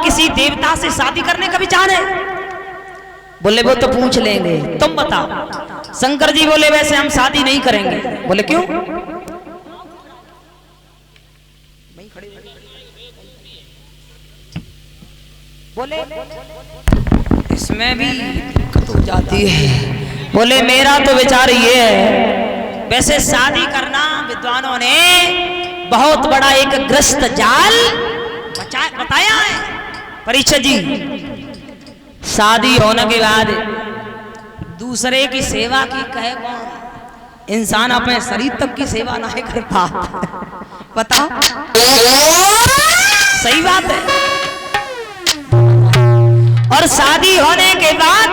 किसी देवता से शादी करने का विचार है? बोले वो तो पूछ लेंगे, तुम बताओ। शंकर जी बोले वैसे हम शादी नहीं करेंगे। बोले क्यों? बोले इसमें भी दिक्कत हो जाती है। बोले मेरा तो विचार ये है, वैसे शादी करना विद्वानों ने बहुत बड़ा एक ग्रस्त जाल बताया है। परीक्षित जी, शादी होने के बाद दूसरे की सेवा की कहे कौन? इंसान अपने शरीर तक की सेवा नहीं कर पाता। बताओ, सही बात है। और शादी होने के बाद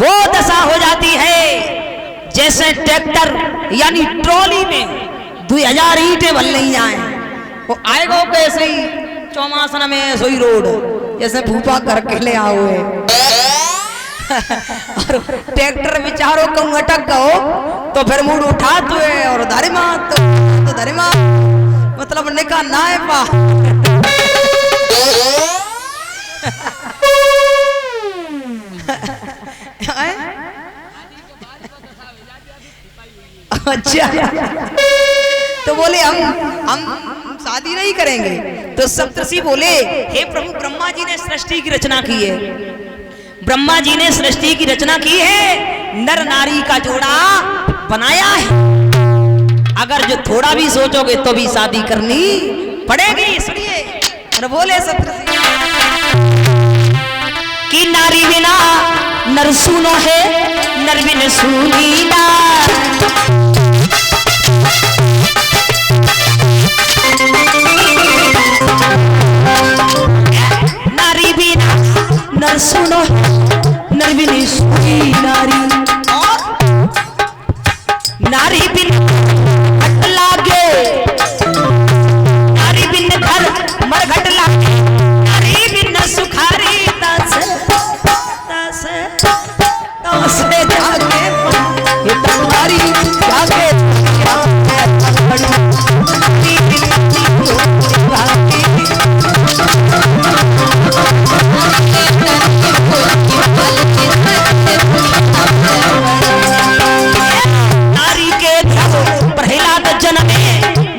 वो दशा हो जाती है जैसे ट्रैक्टर यानी ट्रॉली में 2000 ईंटें भर नहीं जाए, वो आएगा कैसे ही चौमासन में सोई रोड जैसे भूपा करके ले आओ है। और ट्रैक्टर बेचारों को अटक गो तो फिर मूड उठा तो है और धरिमा तो धरिमा मतलब निका ना है पा। अच्छा, तो बोले हम शादी नहीं करेंगे। तो सप्तर्षि बोले हे प्रभु, ब्रह्मा जी ने सृष्टि की रचना की है, ब्रह्मा जी ने सृष्टि की रचना की है, नर नारी का जोड़ा बनाया है। अगर जो थोड़ा भी सोचोगे तो भी शादी करनी पड़ेगी। सुनिए, और बोले सप्तर्षि कि नारी बिना नर सुनो है, नर बिन सुनी ना। नारी बिना नर सुनो, नर बिन सुनी नारी। और नारी बिन घट लागे, नारी बिन घर मरघट लागे, नारी बिन सुखारी तस तस तस जागे ये तुम्हारी जागे। नारी के प्रहलाद जन्मे,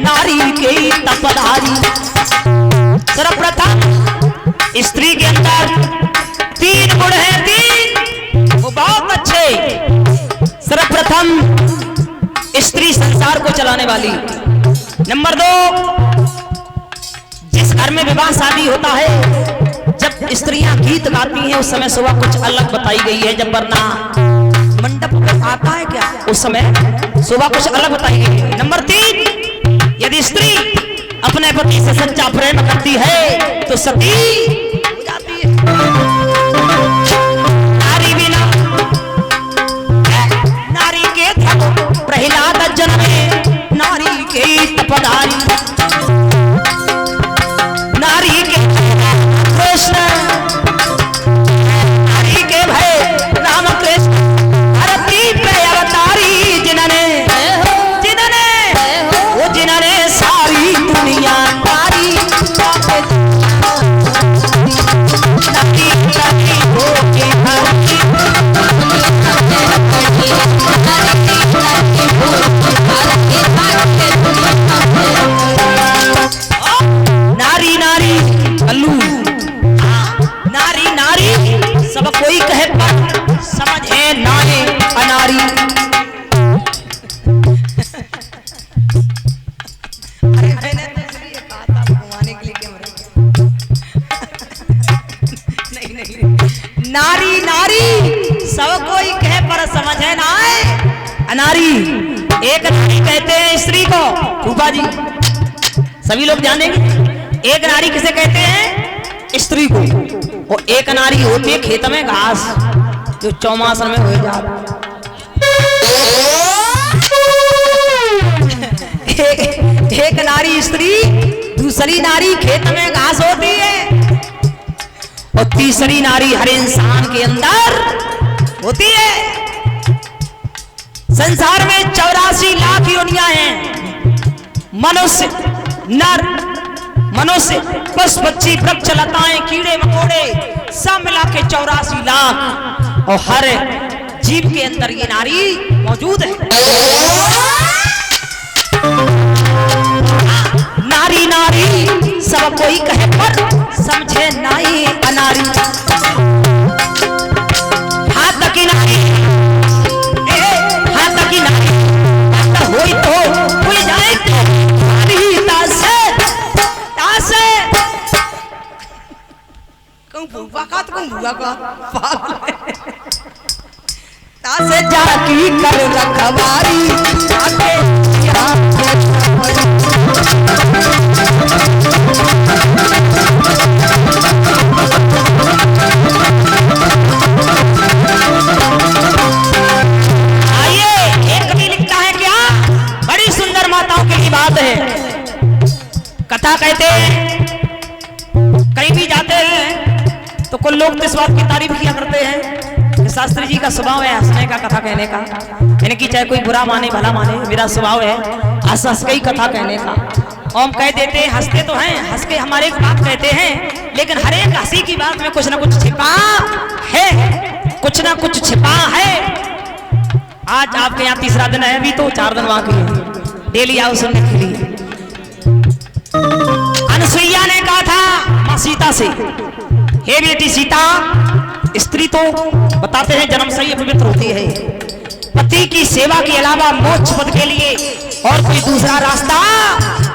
नारी के तपधारी। सर्वप्रथम स्त्री के अंदर 3 गुण हैं, 3 वो बहुत अच्छे। सर्वप्रथम स्त्री संसार को चलाने वाली। नंबर 2, जिस घर में विवाह शादी होता है, जब स्त्रियां गीत गाती हैं उस समय सुबह कुछ अलग बताई गई है। जब वरना मंडप पे आता है क्या, उस समय सुबह कुछ अलग बताई गई है। नंबर 3, यदि स्त्री अपने पति से सच्चा प्रेम करती है तो सती हो जाती है। नारी बिना नारी के प्रहलाद जन्मे, नारी के तपधारी। नारी के कृष्ण, नारी के भय राम कृष्ण, धरती पे अवतारी जिन्होंने वो जिन्होंने सारी दुनिया तारी। नारी नारी हो के नारी नारी अल्लू, नारी नारी सब कोई कहे पर समझे नारे अनारी। अरे मैंने तो इसलिए कहा था घुमाने के लिए कैमरे। नहीं, नारी नारी सब कोई कहे पर समझे ना अनारी। एक नारी कहते हैं स्त्री को, फूफा जी सभी लोग जानेंगे। एक नारी किसे कहते हैं? स्त्री को। और एक नारी होती है खेत में घास जो चौमासन में हो जाता। एक नारी स्त्री, दूसरी नारी खेत में घास होती है, और तीसरी नारी हर इंसान के अंदर होती है। संसार में 84 लाख योनियां हैं। मनुष्य, नर, मनुष्य, पशु, पक्षी, वृक्ष, लताएं, कीड़े 84 लाख और हर जीव के अंदर ये नारी मौजूद है। नारी नारी सब कोई कहे पर समझे नाई अनारी। हाथ की नारी हाथ की नारी होई तो हुई जाए तासे जाकी कर रखवारी आइए एक कवि लिखता है क्या बड़ी सुंदर माताओं की बात है। कथा कहते हैं कहीं भी जाते हैं तो कुछ लोग तो इस बात की तारीफ किया करते हैं कि शास्त्री जी का स्वभाव है हंसने का, कथा कहने का, यानी कि चाहे कोई बुरा माने भला माने मेरा स्वभाव है हंस हंस के ही कथा कहने का। और हम कह देते हैं हंसते तो हैं, हंस के हमारे एक बात कहते हैं, लेकिन हर एक हंसी की बात में कुछ ना कुछ छिपा है, कुछ ना कुछ छिपा है। आज आपके यहाँ तीसरा दिन है, अभी तो 4 दिन बाकी है, डेली आओ सुनने के लिए। अनुसुईया ने कहा था माँ सीता से, हे बेटी सीता, स्त्री तो बताते हैं जन्म से ही पवित्र होती है, पति की सेवा के अलावा मोक्ष पद के लिए और कोई दूसरा रास्ता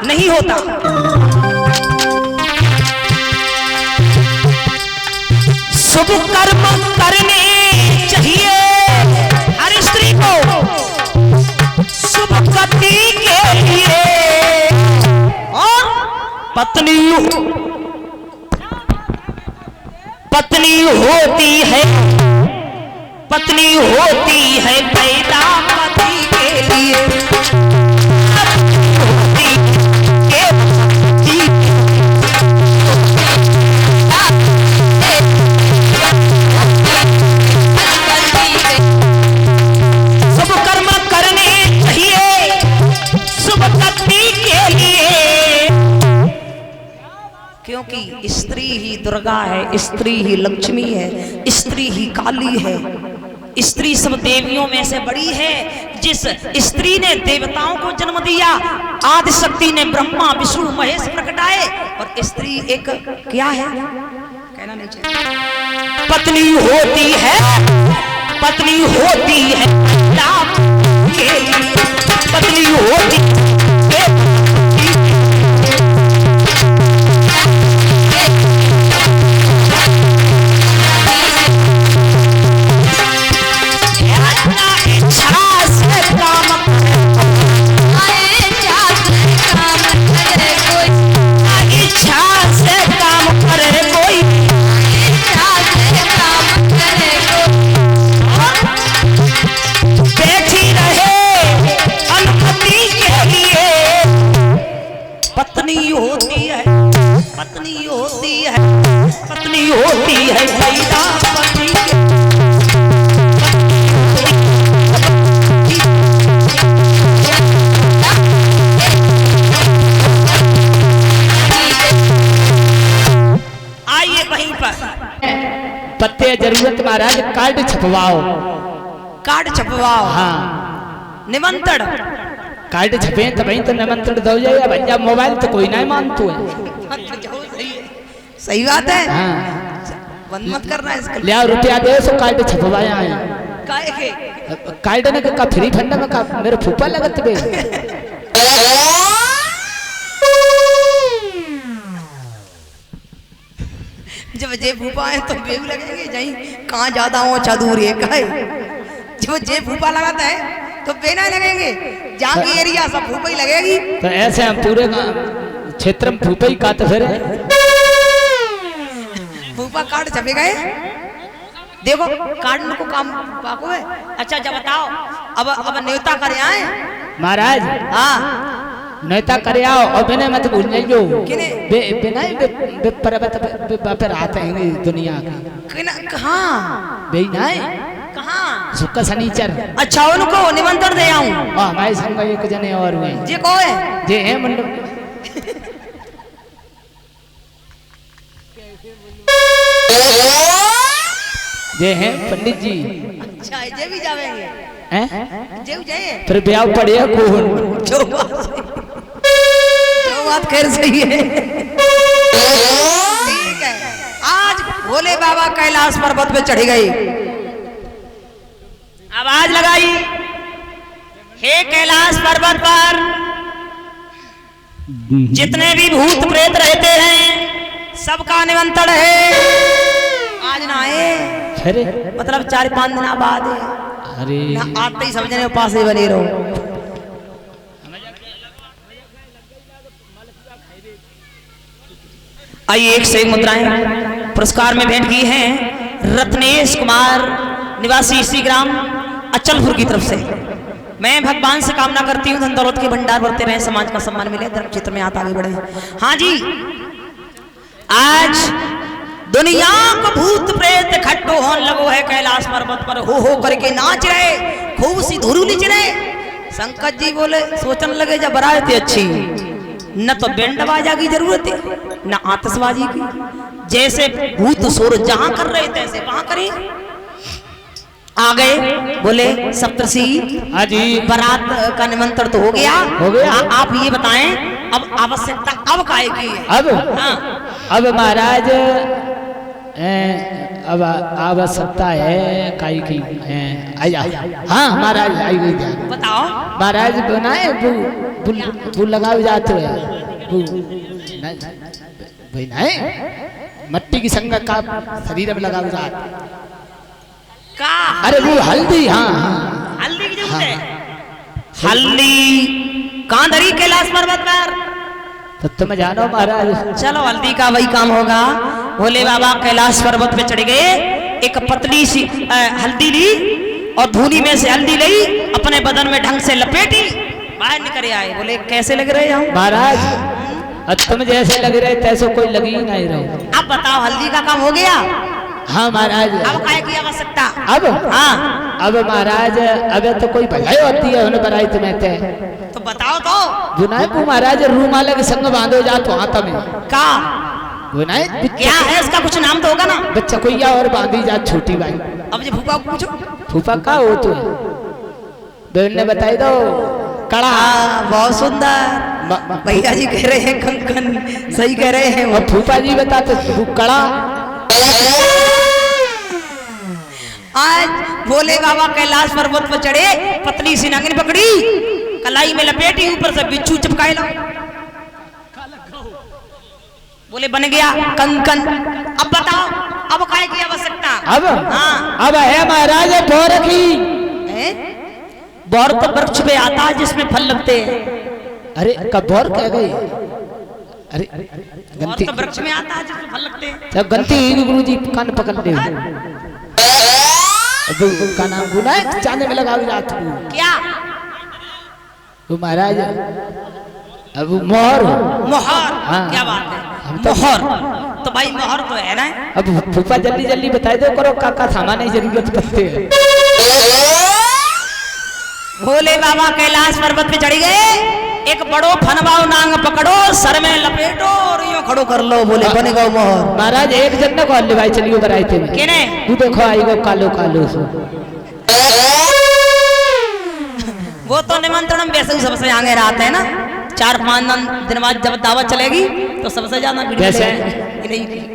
नहीं होता। शुभ कर्म करने चाहिए हर स्त्री को शुभ गति के लिए, और पत्नी होती है पैदा पति के लिए। शुभ कर्म करने चाहिए शुभ गति के लिए, क्योंकि स्त्री ही दुर्गा है, स्त्री ही लक्ष्मी है, स्त्री ही काली है। स्त्री सब देवियों में से बड़ी है। जिस स्त्री ने देवताओं को जन्म दिया, आदि शक्ति ने ब्रह्मा विष्णु महेश प्रकटाए, और स्त्री एक क्या है कहना नहीं चाहिए, पत्नी होती है पत्नी होती है पत्नी होती है। पत्नी होती है पैदा पति के। आइए वहीं पर पत्ते जरूरत महाराज कार्ड छपवाओ, कार्ड छपवाओ। हाँ निमंत्रण कार्ड छपे तभी तो निमंत्रण दो जाए, भैया मोबाइल तो कोई नहीं मानतो है। सही बात है, हाँ। बंद मत करना इसका। ले आओ रुपया दे सो कार्ड छपवाया है। काहे के कार्ड ने का फ्री फंड में का मेरे फूफा लगत बे। जब जे फूफा है तो बेऊ लगेंगे, जहीं कहाँ ज्यादा हो अच्छा दूर है काहे। जब जे फूफा लगाता है तो बेना लगेंगे, जहाँ की एरिया सब फूफा ही लगेगी। तो ऐसे हम पूरे क्षेत्र में फूफा ही काट फिर फूफा कार्ड छपे गए, देखो कार्ड को काम पाको है। अच्छा जब बताओ अब न्योता करे आए महाराज। हाँ नेता करे आओ और बिना मत भूल जाइयो, किने बिना पर आते हैं दुनिया के कहाँ बे नहीं कहाँ सुक्का शनिचर। अच्छा उनको निमंत्रण दे आऊं। हाँ भाई संग एक जने और हुए जे को है जे है मंडप। जे हैं पंडित जी अच्छा जे भी जावेंगे हैं जे जाए फिर ब्याह पड़े कौन जो बात खैर सही है। ठीक है, आज भोले बाबा कैलाश पर्वत पे चढ़ी गई, आवाज लगाई, हे कैलाश पर्वत पर जितने भी भूत प्रेत रहते हैं सबका निमंत्रण है, आज ना आए मतलब 4-5 दिन बाद अरे ना आते ही समझने पास ही बने रहो। आइए एक से एक मुद्राएं पुरस्कार में भेंट की हैं रत्नेश कुमार निवासी इसी ग्राम अचलपुर की तरफ से। मैं भगवान से कामना करती हूँ धन दौलत के भंडार बढ़ते रहे, समाज का सम्मान मिले, धर्म क्षेत्र में आगे बढ़े। हाँ जी, आज दुनिया को भूत प्रेत इकट्ठो होने लगो है कैलाश पर्वत पर, हो करके नाच रहे, खूब सी धुरू लीच रहे। शंकर जी बोले सोचने लगे जब बारात अच्छी न तो बैंड बाजा की जरूरत है न आतिशबाजी की, जैसे भूत सोर जहां कर रहे तैसे वहां करें। आ गए, बोले सप्तर्षि हाजी बारात का निमंत्रण तो हो गया, आप ये बताएं अब आवश्यकता अब काहे की है? अब हाँ। अब महाराज अब आवश्यकता है काई की आया। हाँ महाराज आई गई, बताओ महाराज बनाए वो लगाओ जाते भाई नहीं मट्टी की संग का शरीर में लगाओ जाते का, अरे वो हल्दी। हाँ हल्दी की जरूरत है, हल्दी कहां धरी कैलाश पर्वत पर, तो तुम जानो महाराज। चलो हल्दी का वही काम होगा। भोले बाबा कैलाश पर्वत पे चढ़ गए, एक पतली सी हल्दी ली और धूली में से हल्दी ली, अपने बदन में ढंग से लपेटी, बाहर निकल आए। बोले कैसे लग रहे हैं महाराज? तुम जैसे लग रहे तैसे कोई लगी ही नहीं रहो। अब बताओ हल्दी का काम हो गया? हाँ महाराज। अब काय की आवश्यकता? अब हाँ अब महाराज अब तो कोई भलाई होती है उन्हें बनाई तुम्हें तो बताओ तो। गुनाह को महाराज रूमाल के संग बांधो जा तो हाथ में का गुनाह क्या है, इसका कुछ नाम तो होगा ना? बच्चा कोई और बांधी जा छोटी भाई। अब जो फूफा पूछो, फूफा का हो तो बहन ने बताई दो कड़ा। बहुत सुंदर, भैया जी कह रहे हैं कंकन, सही कह रहे हैं। और फूफा जी बताते कड़ा। आज भोले बाबा कैलाश पर्वत पर चढ़े, पतली सी नागिन पकड़ी, कलाई में लपेटी, ऊपर से बिच्छू चिपकाए लो। बोले बन गया कंकन। अब बताओ अब काय की आवश्यकता? अब हाँ अब है महाराज बोर की। बोर तो वृक्ष पे आता है जिसमें फल लगते हैं। अरे कब बोर कह गई? अरे गंती तो वृक्ष में आता है जिसमें फल लगते हैं। जब गंती गुरु जी कान पकड़ ले का नाम गुना है चांदे में लगा जात क्या वो महाराज अब मोहर। मोहर? हाँ। क्या बात है मोहर? तो भाई मोहर तो है ना। अब फूफा जल्दी जल्दी बताई दो करो का सामान जरूरत पड़ते है। भोले बाबा कैलाश पर्वत पे चढ़ गए, एक बड़ो फनवाओ नांग पकड़ो, सर में लपेटो और यूं खड़ो कर लो। बोले बने गो मोहर। महाराज एक जन ने कॉल ले भाई चलियो बराई थे केने तू देखो आई गो कालो कालो सो वो तो निमंत्रण वैसे ही सबसे आगे रहते हैं ना। 4-5 दिन बाद जब दावत चलेगी तो सबसे ज्यादा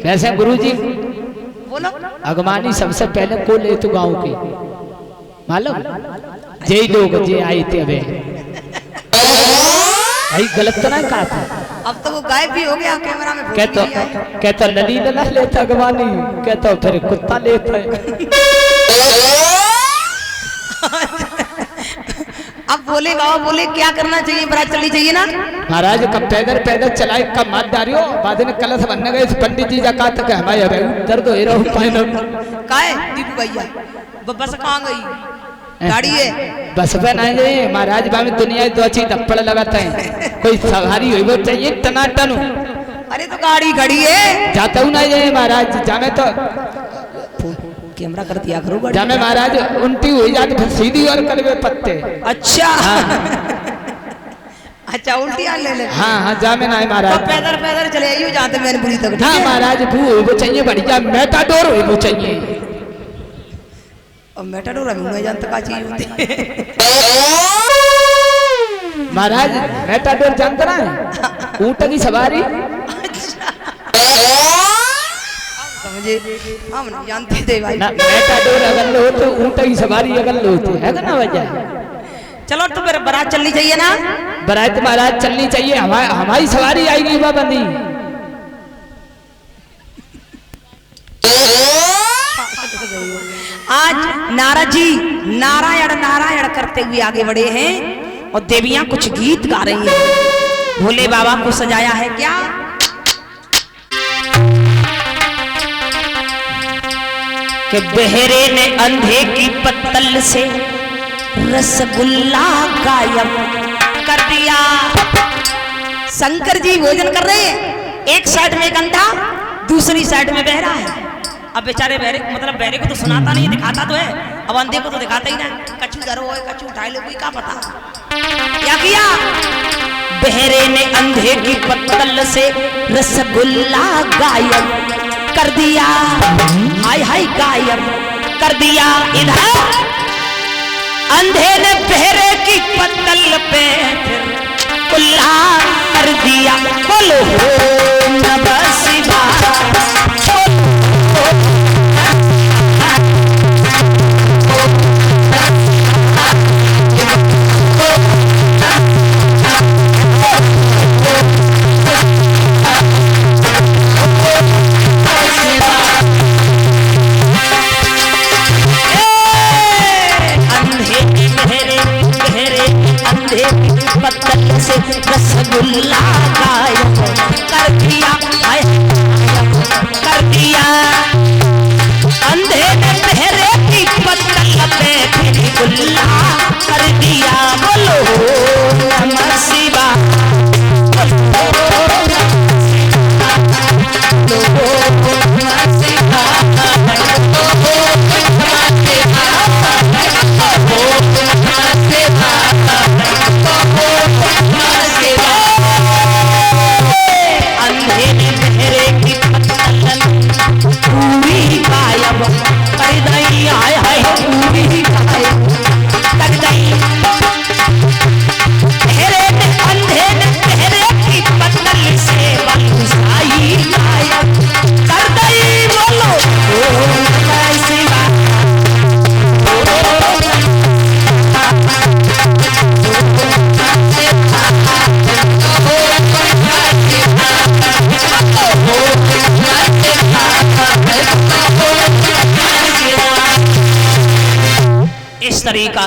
वैसे गुरुजी बोलो अगमानी सबसे पहले को ले तो गाँव की मालूम जे लोग जे आए थे अबे भाई गलत तो नहीं कहा था। अब तो वो गायब भी हो गया कैमरा में। कहता नली ना लेता अगवानी, कहता फिर कुत्ता लेता अब बोले बाबा बोले क्या करना चाहिए, बारात चलनी चाहिए ना। महाराज कब पैदल पैदल चलाए कब मात डारियो बाद में कलश बनने गए पंडित जी का तक हमारे अबे दर्द हो रहा हूं काहे दीपू भैया बस कहां गई गाड़ी है? बस पे नहीं गए महाराज बामी दुनिया दो अच्छी थप्पड़ लगाते हैं कोई सवारी हुई वो चाहिए टनाटन। अरे तो गाड़ी खड़ी है जाता हूँ नहीं जाए महाराज जामे तो कैमरा कर दिया करो गाड़ी जामे महाराज उल्टी हुई जाती फिर सीधी और कलवे पत्ते। अच्छा अच्छा उल्टी आ ले ले। हाँ हाँ जामे ना महाराज तो पैदल पैदल चले आइयो जाते मैंने पूरी तक। हाँ महाराज वो चाहिए बढ़िया मेटाडोर हुई वो चाहिए और मेटाडोर अभी नहीं जानता का चीज होती है। महाराज मेटाडोर जानते ना, ऊँट की सवारी। समझे, हम नहीं जानते थे भाई। ना मेटाडोर अगर लो तो ऊँट की सवारी अगर लो तो है ना वजह। चलो तो फिर बारात चलनी चाहिए ना। बारात महाराज चलनी चाहिए, हमारी सवारी आएगी बाबंदी। आज नारद जी नारायण नारायण करते हुए आगे बढ़े हैं और देवियां कुछ गीत गा रही हैं। भोले बाबा को सजाया है क्या? कि बहरे ने अंधे की पत्तल से रसगुल्ला गायब कर दिया। शंकर जी भोजन कर रहे हैं, एक साइड में एक अंधा, दूसरी साइड में बहरा है। अब बेचारे बहरे मतलब बहरे को तो सुनाता नहीं, दिखाता तो है, अब अंधे को तो दिखाता ही ना। कछू धरो है, कछू उठाए लो, कोई क्या पता क्या किया। बहरे ने अंधे की पत्तल से रसगुल्ला गायब कर दिया। हाय हाय गायब कर दिया। इधर अंधे ने बहरे की पत्तल पे कुल्ला कर दिया। बोलो हो नमः शिवाय। पत्तल से रसगुल्ला गायब कर दिया। कर दिया। अंधे ने बहरे की पत्तल पे फिर गुल्ला कर दिया। बोलो नमः शिवाय। इस तरीका